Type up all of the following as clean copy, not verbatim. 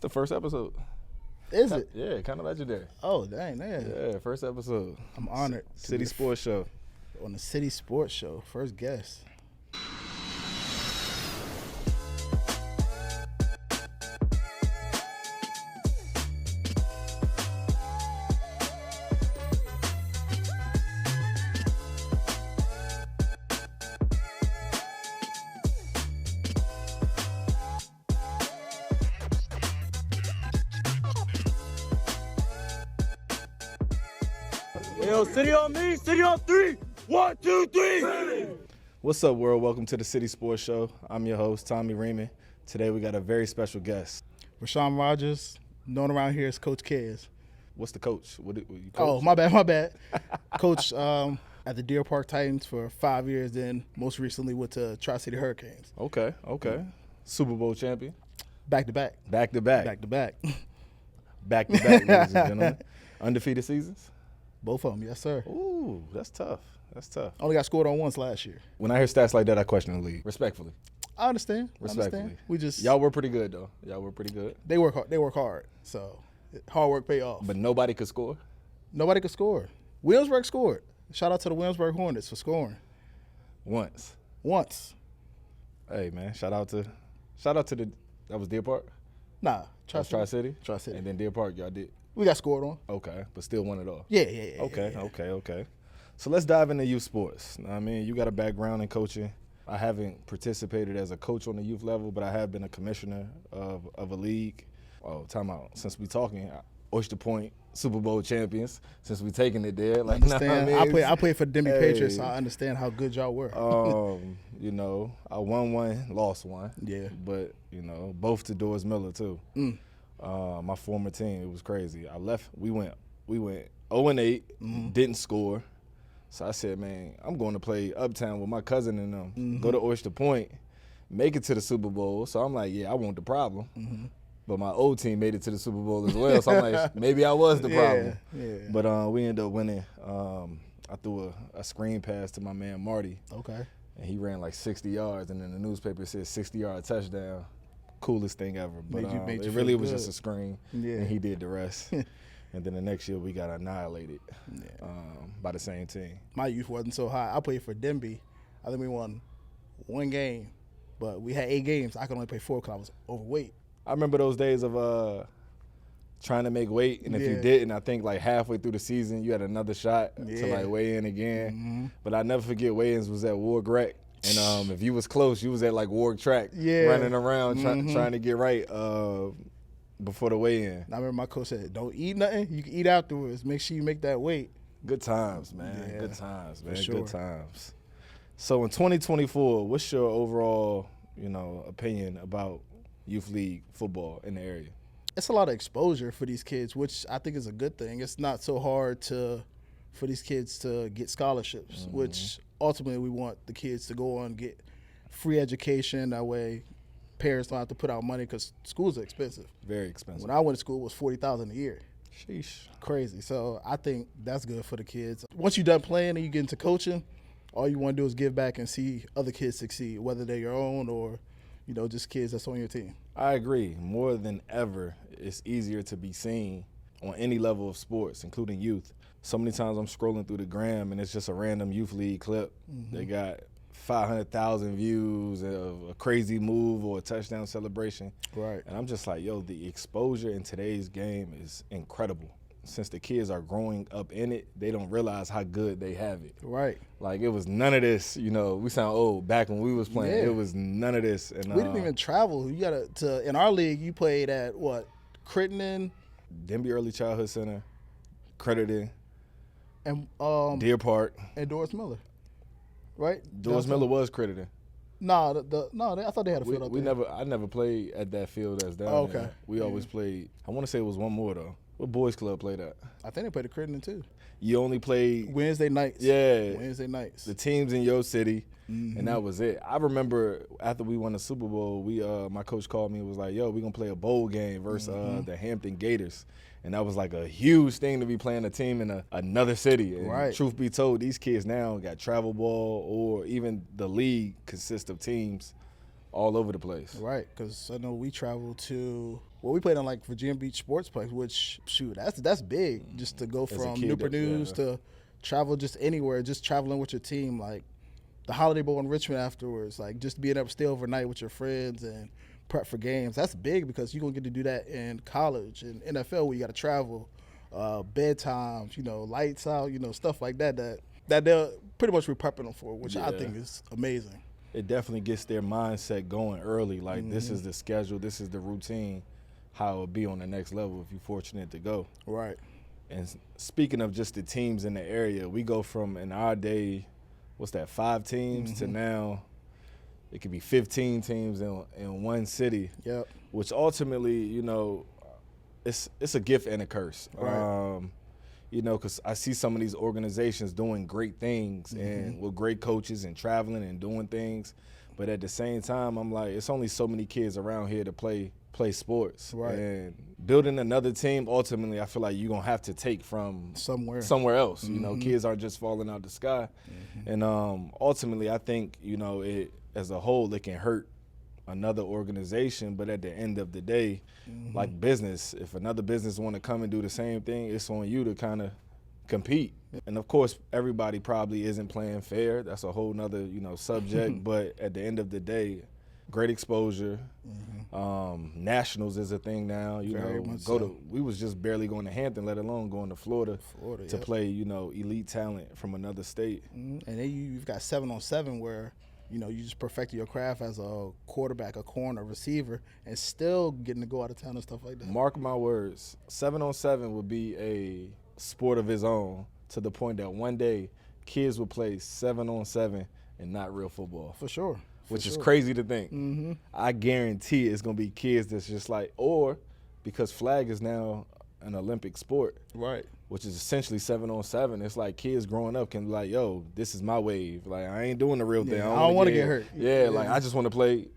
the first episode. Is it? Yeah, kind of legendary. Oh, dang, man. Yeah, first episode. I'm honored. City Sports Show. On the City Sports Show, first guest. Yo, city on me, city on three. 1, 2, 3. What's up, world? Welcome to the City Sports Show. I'm your host, Tommy Reamon. Today we got a very special guest. Rashaam Rogers, known around here as Coach Kez. What's the coach? What you coach? Oh, my bad. Coach at the Deer Park Titans for 5 years, then most recently with the Tri-City Hurricanes. Okay. Super Bowl champion. Back-to-back. Back-to-back, ladies and gentlemen. Undefeated seasons? Both of them, yes, sir. Ooh, that's tough. Only got scored on once last year. When I hear stats like that, I question the league. Respectfully. I understand. Respectfully. Y'all were pretty good, though. Y'all were pretty good. They work hard. So hard work pay off. But nobody could score? Nobody could score. Williamsburg scored. Shout out to the Williamsburg Hornets for scoring. Once. Hey, man, shout out to the – that was Deer Park? Nah. Tri-City? Tri-City. And then Deer Park, y'all did? We got scored on. Okay, but still won it all. Yeah. Okay. So let's dive into youth sports. I mean, you got a background in coaching. I haven't participated as a coach on the youth level, but I have been a commissioner of a league. Oh, time out. Since we talking, Oyster Point Super Bowl champions. Since we taking it there, like, understand. Nah, I mean, I played for the Denby Patriots, so I understand how good y'all were. You know, I won one, lost one. Yeah. But you know, both to Doris Miller too. My former team, it was crazy. I left. We went 0-8, didn't score. So I said, man, I'm going to play Uptown with my cousin and them. Go to Oyster Point, make it to the Super Bowl. So I'm like, yeah, I want the problem. But my old team made it to the Super Bowl as well. So I'm like, maybe I was the problem. Yeah. But we ended up winning. I threw a screen pass to my man Marty. Okay. And he ran like 60 yards, and then the newspaper said 60-yard touchdown. Coolest thing ever. But made you it really feel was good. just a screen, Yeah. and he did the rest. And then the next year we got annihilated by the same team. My youth wasn't so high. I played for Denby. I think we won one game, but we had 8 games. I could only play 4 because I was overweight. I remember those days of trying to make weight, and if you didn't, I think like halfway through the season you had another shot to like weigh in again. But I never forget weigh-ins was at Ward Rec. And if you was close, you was at like Ward Track, running around trying to get right before the weigh-in. I remember my coach said, "Don't eat nothing. You can eat afterwards. Make sure you make that weight." Good times, man. Yeah, good times, man. sure. Good times. So in 2024, what's your overall, opinion about youth league football in the area? It's a lot of exposure for these kids, which I think is a good thing. It's not so hard for these kids to get scholarships, which ultimately we want the kids to go on and get free education. That way parents don't have to put out money because schools are expensive. Very expensive. When I went to school, it was $40,000 a year. Sheesh. Crazy. So I think that's good for the kids. Once you're done playing and you get into coaching, all you want to do is give back and see other kids succeed, whether they're your own or, just kids that's on your team. I agree. More than ever, it's easier to be seen on any level of sports, including youth. So many times I'm scrolling through the gram and it's just a random youth league clip. They got 500,000 views of a crazy move or a touchdown celebration. Right. And I'm just like, yo, the exposure in today's game is incredible. Since the kids are growing up in it, they don't realize how good they have it. Right. Like, it was none of this, we sound old. Back when we was playing, it was none of this. And we didn't even travel. You got to in our league, you played at what? Crittenden? Denby Early Childhood Center, Crittenden, and Deer Park. And Doris Miller. Right? Doris Miller was Crittenden. No, I thought they had a field up there. I never played at that field that's down okay. there. We always played, I want to say it was one more though. What boys club played at? I think they played at Crittenden too. You only played Wednesday nights. Yeah. Wednesday nights. The teams in your city, and that was it. I remember after we won the Super Bowl, my coach called me and was like, yo, we're going to play a bowl game versus the Hampton Gators. And that was like a huge thing to be playing a team in another city. And right. Truth be told, these kids now got travel ball, or even the league consists of teams all over the place. Right, because I know we traveled to we played on like Virginia Beach Sportsplex, which shoot, that's big just to go from Newport News to travel just anywhere, just traveling with your team, like the Holiday Bowl in Richmond afterwards, like just being able to stay overnight with your friends and prep for games. That's big because you're gonna get to do that in college and NFL where you got to travel, bedtimes, lights out, stuff like that they'll pretty much be prepping them for, which I think is amazing. It definitely gets their mindset going early. Like, this is the schedule, this is the routine, how it'll be on the next level if you're fortunate to go. Right. And speaking of just the teams in the area, we go from, in our day, 5 teams to now it could be 15 teams in one city. Yep. Which ultimately, it's a gift and a curse. Right. Because I see some of these organizations doing great things and with great coaches and traveling and doing things. But at the same time, I'm like, it's only so many kids around here to play sports. Right. And building another team, ultimately, I feel like you're going to have to take from somewhere else. Kids aren't just falling out the sky. And ultimately, I think, it as a whole, it can hurt another organization, but at the end of the day, like business, if another business want to come and do the same thing, it's on you to kind of compete. And of course, everybody probably isn't playing fair. That's a whole nother, subject. But at the end of the day, great exposure. Nationals is a thing now. We was just barely going to Hampton, let alone going to Florida to play, elite talent from another state. And then you've got 7-on-7 where you just perfected your craft as a quarterback, a corner, receiver, and still getting to go out of town and stuff like that. Mark my words, 7-on-7 would be a sport of its own, to the point that one day kids will play 7-on-7 and not real football. For sure. Which is crazy to think. I guarantee it's going to be kids that's just like, or because flag is now an Olympic sport. Right. Which is essentially 7-on-7. It's like kids growing up can be like, yo, this is my wave. Like, I ain't doing the real thing. I don't want to get hurt. Yeah, like I just want to play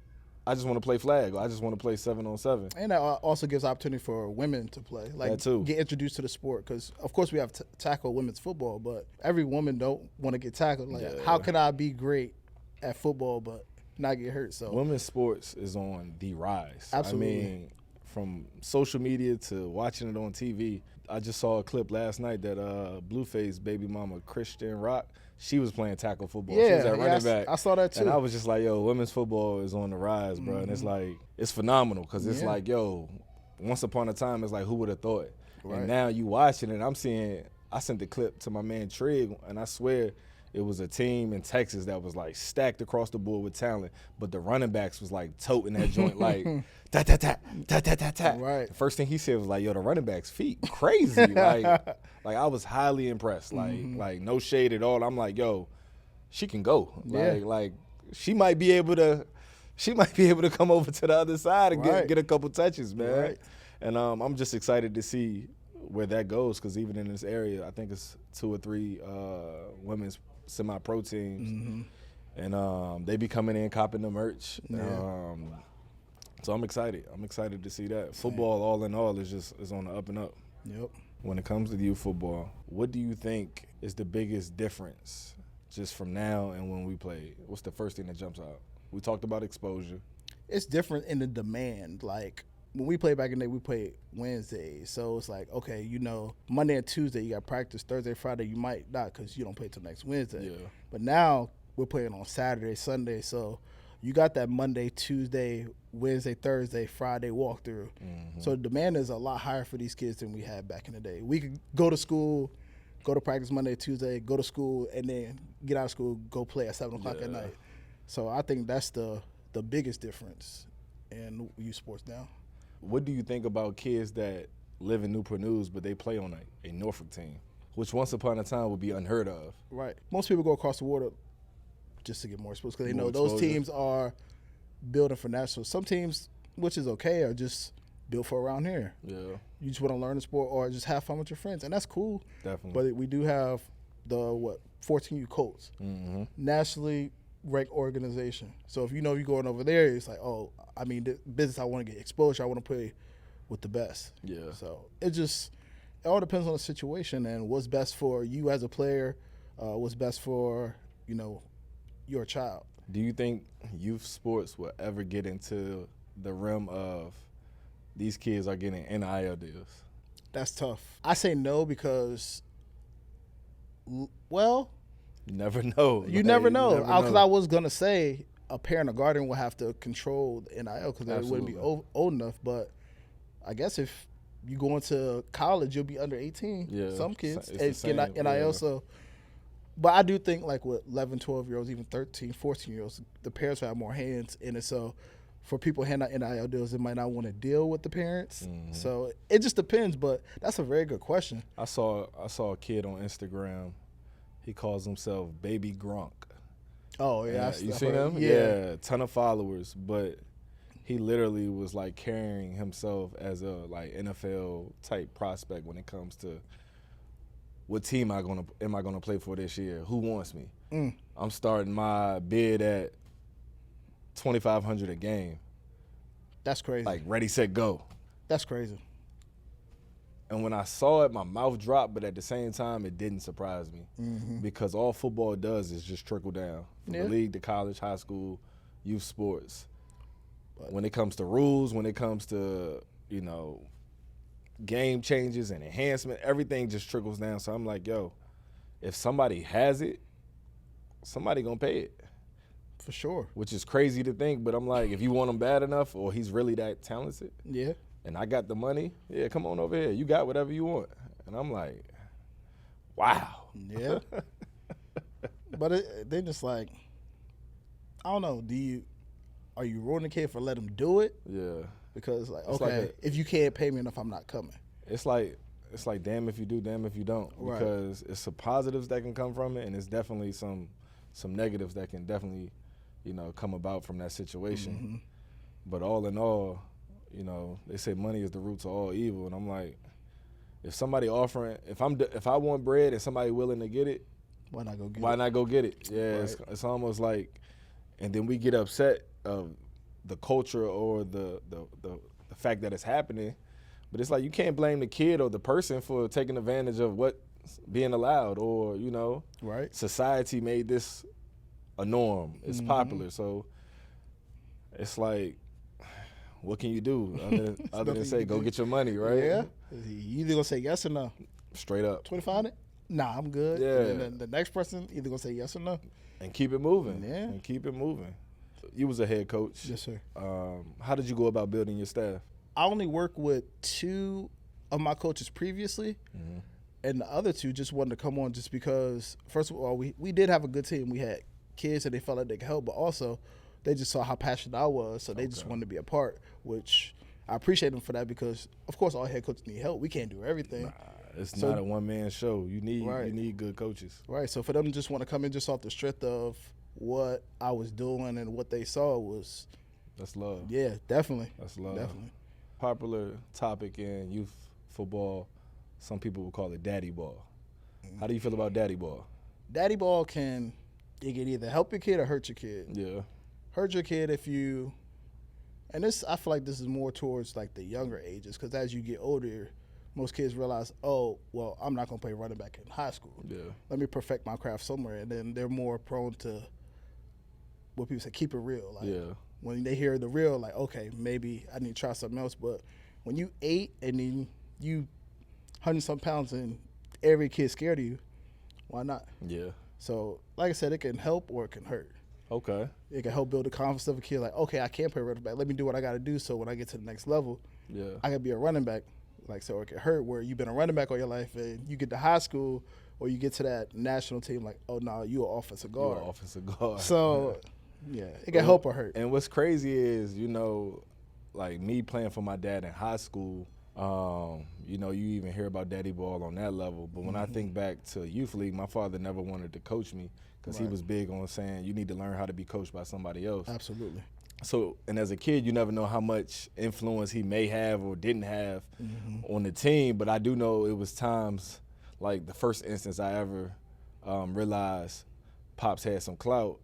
flag. Or I just want to play 7-on-7. And that also gives opportunity for women to play. Like, that too. Get introduced to the sport. Because, of course, we have tackle women's football, but every woman don't want to get tackled. Like, how can I be great at football but not get hurt? So women's sports is on the rise. Absolutely. I mean, from social media to watching it on TV. I just saw a clip last night that Blueface baby mama Christian Rock, she was playing tackle football. She was at running back. I saw that too. And I was just like, yo, women's football is on the rise, bro. And it's like, it's phenomenal because it's like, yo, once upon a time, it's like, who would have thought? Right. And now you watching it, I sent the clip to my man Trig, and I swear it was a team in Texas that was like stacked across the board with talent, but the running backs was like toting that joint like ta-ta-ta. Right. The first thing he said was like, yo, the running back's feet crazy. like I was highly impressed. Like no shade at all. I'm like, yo, she can go. Like she might be able to come over to the other side and get a couple touches, man. Right. And I'm just excited to see where that goes, because even in this area, I think it's 2 or 3 women's semi-pro teams, and they be coming in copping the merch. So I'm excited. I'm excited to see that. Football, all in all, is on the up and up. Yep. When it comes to youth football, what do you think is the biggest difference just from now and when we played? What's the first thing that jumps out? We talked about exposure. It's different in the demand. Like, when we played back in the day, we played Wednesday. So it's like, okay, Monday and Tuesday you got practice. Thursday, Friday you might not because you don't play till next Wednesday. Yeah. But now we're playing on Saturday, Sunday. So you got that Monday, Tuesday, Wednesday, Thursday, Friday walkthrough. So the demand is a lot higher for these kids than we had back in the day. We could go to school, go to practice Monday, Tuesday, go to school, and then get out of school, go play at 7 o'clock at night. So I think that's the biggest difference in youth sports now. What do you think about kids that live in Newport News but they play on a Norfolk team, which once upon a time would be unheard of? Right. Most people go across the water just to get more exposure because they know those teams are building for nationals. Some teams, which is okay, are just built for around here. Yeah. You just want to learn the sport or just have fun with your friends, and that's cool. Definitely. But we do have the 14U Colts, nationally ranked organization. So if you're going over there, it's like, oh, I mean, the business, I want to get exposure. I want to play with the best. Yeah. So it all depends on the situation and what's best for you as a player, what's best for, your child. Do you think youth sports will ever get into the realm of these kids are getting NIL deals? That's tough. I say no because, well, You never know. you never know. Because I was going to say a parent or guardian will have to control the NIL because they wouldn't be old enough. But I guess if you go into college, you'll be under 18. Yeah, Some kids it's the get same, NIL. yeah. So, but I do think like with 11, 12-year-olds, even 13, 14-year-olds, the parents will have more hands in it. So for people handing out NIL deals, they might not want to deal with the parents. Mm-hmm. So it just depends. But that's a very good question. I saw a kid on Instagram. He calls himself Baby Gronk. Oh yeah, You seen him? Yeah, ton of followers, but he literally was like carrying himself as a like NFL type prospect when it comes to what team am I gonna play for this year? Who wants me? I'm starting my bid at $2,500 a game. That's crazy. Like ready, set, go. That's crazy. And when I saw it, my mouth dropped, but at the same time, it didn't surprise me because all football does is just trickle down from the league to college, high school, youth sports. But when it comes to rules, when it comes to, game changes and enhancement, everything just trickles down. So I'm like, yo, if somebody has it, somebody gonna pay it. For sure. Which is crazy to think, but I'm like, if you want him bad enough or he's really that talented, yeah, and I got the money, yeah, come on over here. You got whatever you want. And I'm like, wow. Yeah. But then it's like, I don't know, are you ruining the kid for letting him do it? Yeah. Because like, It's okay, like if you can't pay me enough, I'm not coming. It's like damn if you do, damn if you don't. Right. Because it's some positives that can come from it, and it's definitely some negatives that can definitely, come about from that situation. But all in all, they say money is the root to all evil, and I'm like, if somebody offering, if I want bread and somebody willing to get it, why not go get it? Why not go get it? Yeah, Right. it's almost like, and then we get upset of the culture or the fact that it's happening, but it's like you can't blame the kid or the person for taking advantage of what's being allowed, or right. society made this a norm. It's popular, so it's like, what can you do other than say go get your money, right? Yeah. You either gonna say yes or no. Straight up. 25? Nah, I'm good. Yeah. And then the next person either gonna say yes or no. And keep it moving. Yeah. And keep it moving. You was a head coach. Yes, sir. How did you go about building your staff? I only worked with 2 of my coaches previously, and the other 2 just wanted to come on just because, first of all, we did have a good team. We had kids and they felt like they could help, but also they just saw how passionate I was, so they just wanted to be a part, which I appreciate them for that because, of course, all head coaches need help. We can't do everything. It's not a one-man show. You need good coaches. Right, so for them to just want to come in just off the strength of what I was doing and what they saw was... That's love. Yeah, definitely. That's love. Definitely. Popular topic in youth football, some people would call it daddy ball. How do you feel about daddy ball? Daddy ball can either help your kid or hurt your kid. Yeah. Hurt your kid if you... And this, I feel like this is more towards like the younger ages because as you get older, most kids realize, oh, well, I'm not going to play running back in high school. Yeah. Let me perfect my craft somewhere. And then they're more prone to what people say, keep it real. Like, Yeah. when they hear the real, like, okay, maybe I need to try something else. But when you 8 and then you 100-some pounds and every kid's scared of you, why not? Yeah. So, like I said, it can help or it can hurt. Okay. It can help build the confidence of a kid. Like, okay, I can't play running back. Let me do what I got to do so when I get to the next level, Yeah. I can be a running back. Like, so it can hurt where you've been a running back all your life and you get to high school or you get to that national team like, oh, no, you're an offensive guard. You're an offensive guard. So, yeah, it can help or hurt. And what's crazy is, like me playing for my dad in high school, you even hear about daddy ball on that level. But when I think back to youth league, my father never wanted to coach me because he was big on saying you need to learn how to be coached by somebody else. Absolutely. So, and as a kid, you never know how much influence he may have or didn't have on the team. But I do know it was times, like the first instance I ever realized Pops had some clout.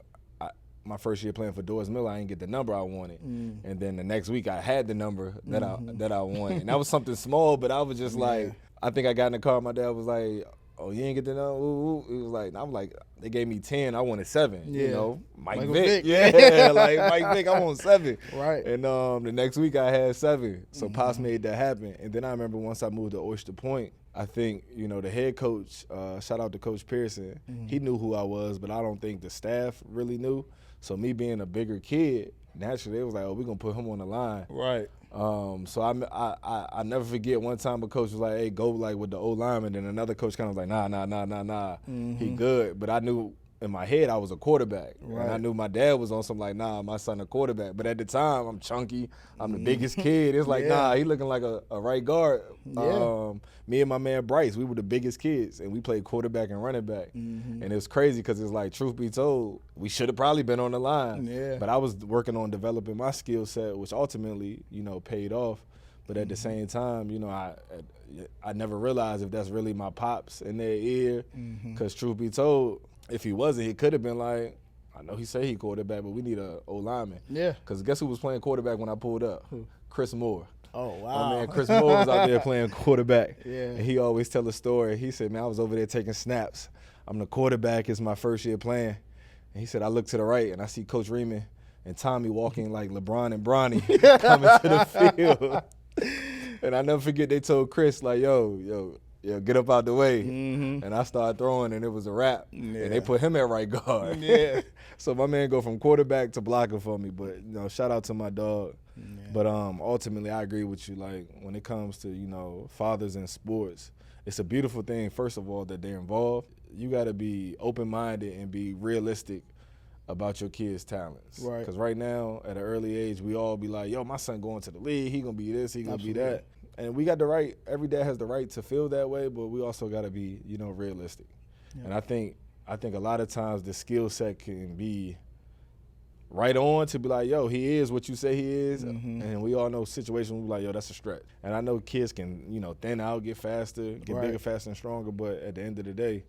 My first year playing for Doris Miller, I didn't get the number I wanted. And then the next week I had the number that I wanted. And that was something small, but I was just like, I think I got in the car, my dad was like, oh, you ain't get to know. Ooh. It was like, I'm like, they gave me 10. I wanted 7. Yeah. You know, Mike Michael Vick. Vick. Yeah, like Mike Vick. I want 7. Right. And the next week I had 7. So Pops made that happen. And then I remember once I moved to Oyster Point, I think, you know, the head coach, shout out to Coach Pearson, he knew who I was, but I don't think the staff really knew. So me being a bigger kid, naturally they was like, oh, we're going to put him on the line. Right. So I never forget one time a coach was like, hey, go like with the old lineman, and another coach kind of was like, nah, he good. But I knew in my head I was a quarterback. Right. And I knew my dad was on something like, nah, my son a quarterback. But at the time, I'm chunky. I'm the biggest kid. It's like, nah, he looking like a right guard. Yeah. Me and my man Bryce, we were the biggest kids, and we played quarterback and running back. And it was crazy because it's like, truth be told, we should have probably been on the line. Yeah. But I was working on developing my skill set, which ultimately, you know, paid off. But at the same time, you know, I never realized if that's really my pops in their ear. Because truth be told, if he wasn't, he could have been like, I know he said he quarterback, but we need a O-lineman. Yeah. Because guess who was playing quarterback when I pulled up? Chris Moore. Oh, My wow. man Chris Moore was out there playing quarterback. Yeah. And he always tell a story. He said, man, I was over there taking snaps. I'm the quarterback. It's my first year playing. And he said, I look to the right, and I see Coach Reamon and Tommy walking like LeBron and Bronny coming to the field. And I never forget they told Chris, like, yo, get up out the way. And I started throwing, and it was a wrap. And they put him at right guard. Yeah. So my man go from quarterback to blocker for me. But, you know, shout out to my dog. Yeah. But ultimately, I agree with you. Like, when it comes to, you know, fathers in sports, it's a beautiful thing, first of all, that they're involved. You got to be open-minded and be realistic about your kids' talents. Right. Because right now, at an early age, we all be like, yo, my son going to the league. He going to be this, he going to be that. And we got the right, every dad has the right to feel that way, but we also got to be, you know, realistic. Yeah. And I think a lot of times the skill set can be right on to be like, yo, he is what you say he is. And we all know situations where we're like, yo, that's a stretch. And I know kids can, you know, thin out, get faster, get bigger, faster, and stronger, but at the end of the day,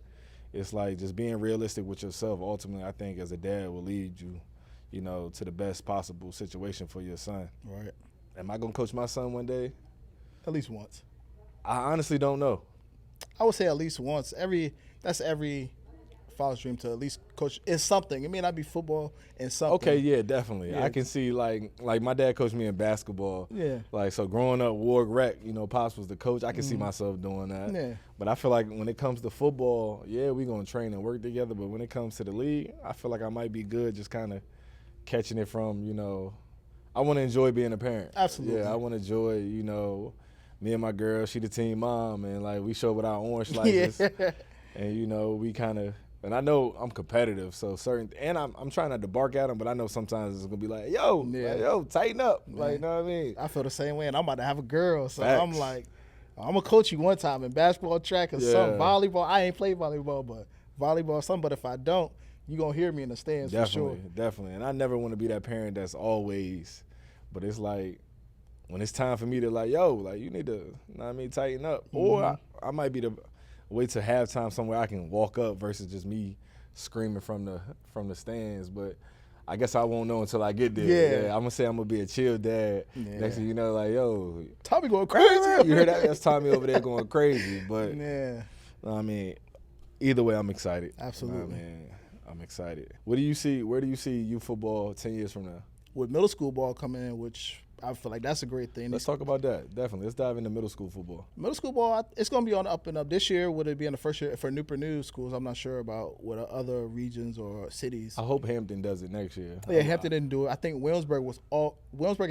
it's like just being realistic with yourself. Ultimately, I think as a dad will lead you, you know, to the best possible situation for your son. Right. Am I going to coach my son one day? At least once. I honestly don't know. I would say at least once. That's every father's dream to at least coach in something. It may not be football in something. Okay, yeah, definitely. Yeah. I can see like my dad coached me in basketball. Yeah. Like, so growing up, Ward Rec, you know, Pops was the coach. I can see myself doing that. Yeah. But I feel like when it comes to football, yeah, we're going to train and work together. But when it comes to the league, I feel like I might be good just kind of catching it from, you know, I want to enjoy being a parent. Absolutely. Yeah, I want to enjoy, you know, me and my girl, she the team mom, and like we show with our orange slices. And, you know, we kind of, and I know I'm competitive, so and I'm trying not to bark at them, but I know sometimes it's going to be like, yo, tighten up. Like, you know what I mean? I feel the same way, and I'm about to have a girl, so Facts. I'm like, I'm going to coach you one time in basketball, track, or something, volleyball. I ain't played volleyball, but volleyball or something, but if I don't, you're going to hear me in the stands for sure. Definitely. And I never want to be that parent that's always, but it's like, when it's time for me to like, yo, like you need to, you know what I mean, tighten up. Or I might be the wait to halftime somewhere I can walk up versus just me screaming from the stands. But I guess I won't know until I get there. Yeah. I'm gonna say I'm gonna be a chill dad. Yeah. Next thing you know, like, yo, Tommy going crazy. You heard that? That's Tommy over there going crazy. But yeah. I mean, either way, I'm excited. Absolutely. Man, I'm excited. What do you see? Where do you see youth football 10 years from now? With middle school ball coming in, which I feel like that's a great thing. Let's talk about that. Definitely. Let's dive into middle school football. Middle school ball, it's going to be on the up and up. This year, would it be in the first year for Newport News schools? I'm not sure about what other regions or cities. I hope Hampton does it next year. Yeah, Hampton didn't do it. I think Williamsburg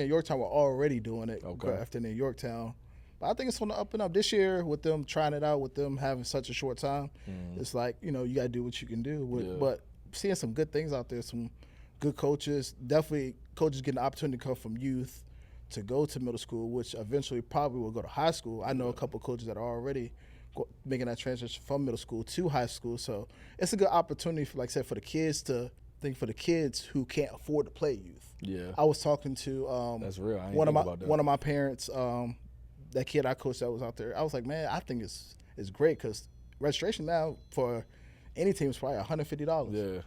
and Yorktown were already doing it. Okay. Grafton and Yorktown. But I think it's on the up and up this year with them trying it out, with them having such a short time. It's like, you know, you got to do what you can do. But seeing some good things out there, some good coaches, definitely coaches getting the opportunity to come from youth to go to middle school, which eventually probably will go to high school. I know a couple of coaches that are already making that transition from middle school to high school. So it's a good opportunity, for, like I said, for the kids who can't afford to play youth. Yeah. I was talking to that's real. I ain't one about that. of my parents, that kid I coached that was out there. I was like, man, I think it's great because registration now for any team is probably $150. Yeah.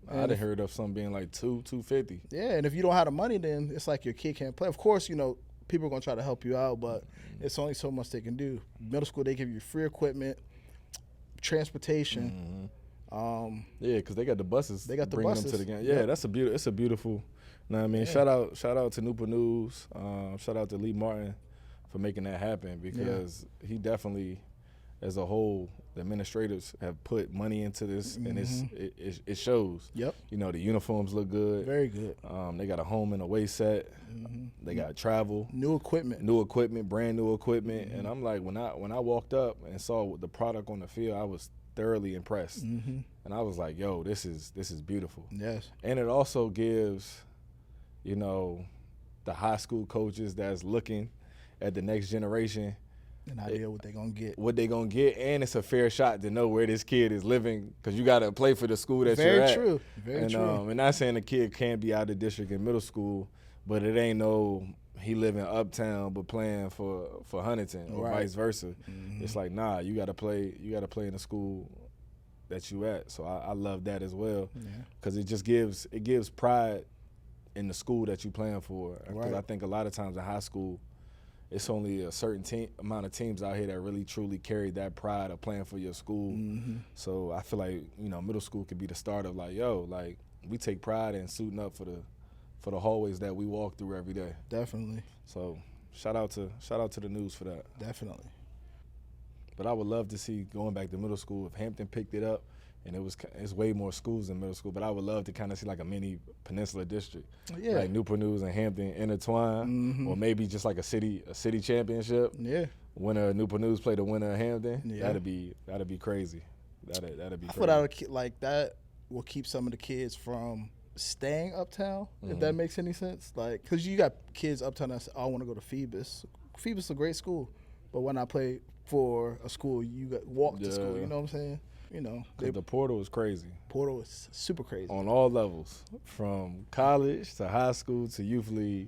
I done heard of some being like $250. Yeah, and if you don't have the money, then it's like your kid can't play. Of course, you know, people are going to try to help you out, but it's only so much they can do. Middle school, they give you free equipment, transportation. Yeah, because they got the buses. They got the bringing buses. them to the game. Yeah, Yep. it's a beautiful. You know what I mean? Yeah. Shout out to Newport News. Shout out to Lee Martin for making that happen, because he definitely, as a whole, the administrators have put money into this, and it shows. Yep. You know, the uniforms look good. Very good. They got a home and away set. They got travel, New equipment. brand new equipment, and I'm like, when I walked up and saw the product on the field, I was thoroughly impressed, and I was like, yo, this is beautiful. Yes. And it also gives, you know, the high school coaches that's looking at the next generation An idea what they're going to get. what they gonna get, and it's a fair shot to know where this kid is living, because you got to play for the school that you're at. Very true. And not saying the kid can't be out of district in middle school, but it ain't no he living uptown but playing for Huntington or vice versa. It's like, nah, you got to play in the school that you at. So I love that as well, because it just gives pride in the school that you playing for. Because I think a lot of times in high school, it's only a certain amount of teams out here that really truly carry that pride of playing for your school. So I feel like, you know, middle school could be the start of like, yo, like, we take pride in suiting up for the hallways that we walk through every day. Definitely. So shout out to the News for that. Definitely. But I would love to see, going back to middle school, if Hampton picked it up, and it's way more schools in middle school, but I would love to kind of see like a mini peninsula district. Yeah. Like Newport News and Hampton intertwine, or maybe just like a city championship. Yeah. Winner of Newport News play the winner of Hampton. Yeah. That'd be crazy. That'd be I crazy. thought like that will keep some of the kids from staying uptown, if that makes any sense. Like, because you got kids uptown that say, oh, I want to go to Phoebus. Phoebus is a great school, but when I play for a school, you got walk to school. You know what I'm saying? You know, the portal is crazy. Portal is super crazy. On all levels, from college to high school to youth league.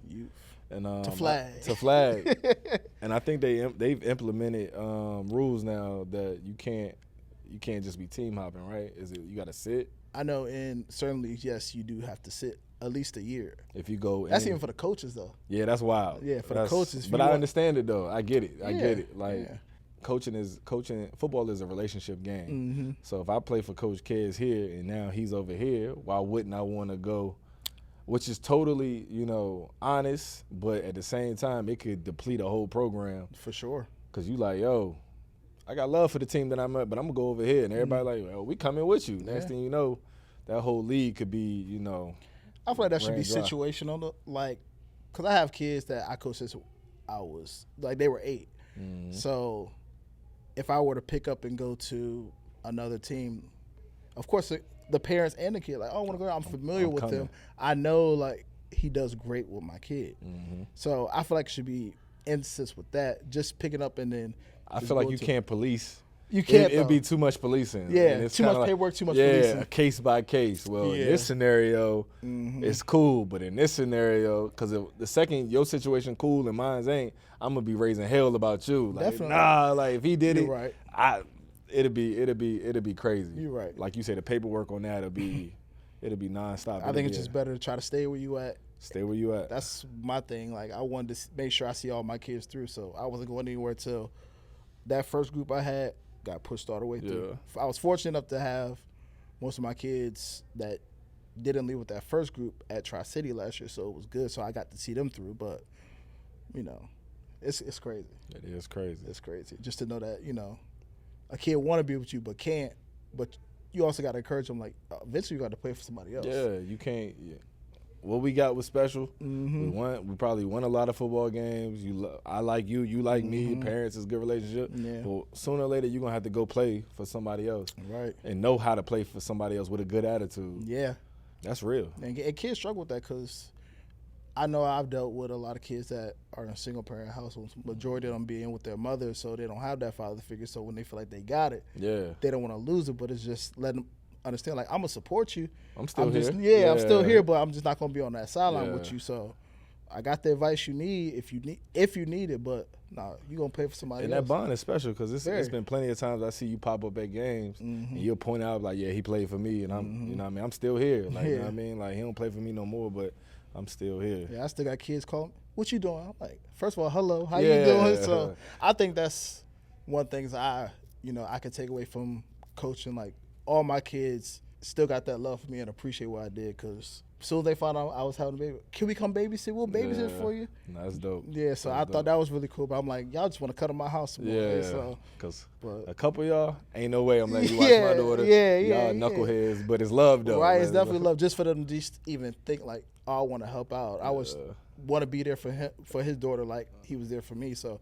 And to flag. To flag. And I think they've implemented rules now that you can't just be team hopping, right? Is it you got to sit? I know, and certainly, yes, you do have to sit at least a year. If you go That's even for the coaches, though. Yeah, that's wild. Yeah, for the coaches. But I understand it, though. I get it. I get it. Like, yeah. coaching, football is a relationship game. So if I play for Coach Kez here and now he's over here, why wouldn't I want to go? Which is totally, you know, honest, but at the same time, it could deplete a whole program. For sure. Because you like, yo, I got love for the team that I'm at, but I'm going to go over here. And everybody like, well, we coming with you. Next thing you know, that whole league could be, you know. I feel like that should be situational. Like, because I have kids that I coached since I was, like, they were 8. So if I were to pick up and go to another team, of course, the parents and the kid, like, oh, I want to go. I'm familiar with him. I know, like, he does great with my kid. So I feel like it should be emphasis with that, just picking up and then. I feel like you can't police. You can't. It'd be too much policing. Yeah, too much paperwork, too much policing. Yeah, case by case. Well, in this scenario, it's cool, but in this scenario, because the second your situation cool and mine's ain't, I'm gonna be raising hell about you. Like, definitely. Nah, like if he did it, right. It'd be crazy. You're right. Like you said, the paperwork on that it'd be nonstop. I think it's just better to try to stay where you at. Stay where you at. That's my thing. Like, I wanted to make sure I see all my kids through, so I wasn't going anywhere till that first group I had got pushed all the way through. I was fortunate enough to have most of my kids that didn't leave with that first group at Tri-City last year, so it was good. So I got to see them through, but, you know, it's crazy. It is crazy. It's crazy. Just to know that, you know, a kid want to be with you but can't, but you also got to encourage them, like, eventually you got to play for somebody else. Yeah, you can't. Yeah. What we got was special. We probably won a lot of football games. I like you, you like me. Parents is a good relationship. Yeah. But sooner or later, you're going to have to go play for somebody else. Right. And know how to play for somebody else with a good attitude. Yeah. That's real. And kids struggle with that because I know I've dealt with a lot of kids that are in single-parent households. Majority of them being with their mother, so they don't have that father figure. So when they feel like they got it, they don't want to lose it, but it's just letting them understand, like, I'm going to support you. I'm still here. I'm still here, but I'm just not going to be on that sideline with you. So I got the advice you need if you need it, but nah, you're going to pay for somebody else. And that bond is special because it's been plenty of times I see you pop up at games and you'll point out, like, yeah, he played for me, and I'm, you know what I mean, I'm still here. Like, you know what I mean? Like, he don't play for me no more, but I'm still here. Yeah, I still got kids calling, what you doing? I'm like, first of all, hello, how you doing? So I think that's one thing I could take away from coaching, like all my kids still got that love for me and appreciate what I did. Because as soon as they found out I was having a baby, can we come babysit? We'll babysit for you. That's dope. Yeah, so I thought that was really cool. But I'm like, y'all just want to cut in my house more. Yeah, because a couple of y'all, ain't no way I'm letting you watch my daughter. Y'all knuckleheads, but it's love though. Right, it's definitely love. Just for them to just even think like, oh, I want to help out. I want to be there for him, for his daughter, like he was there for me. So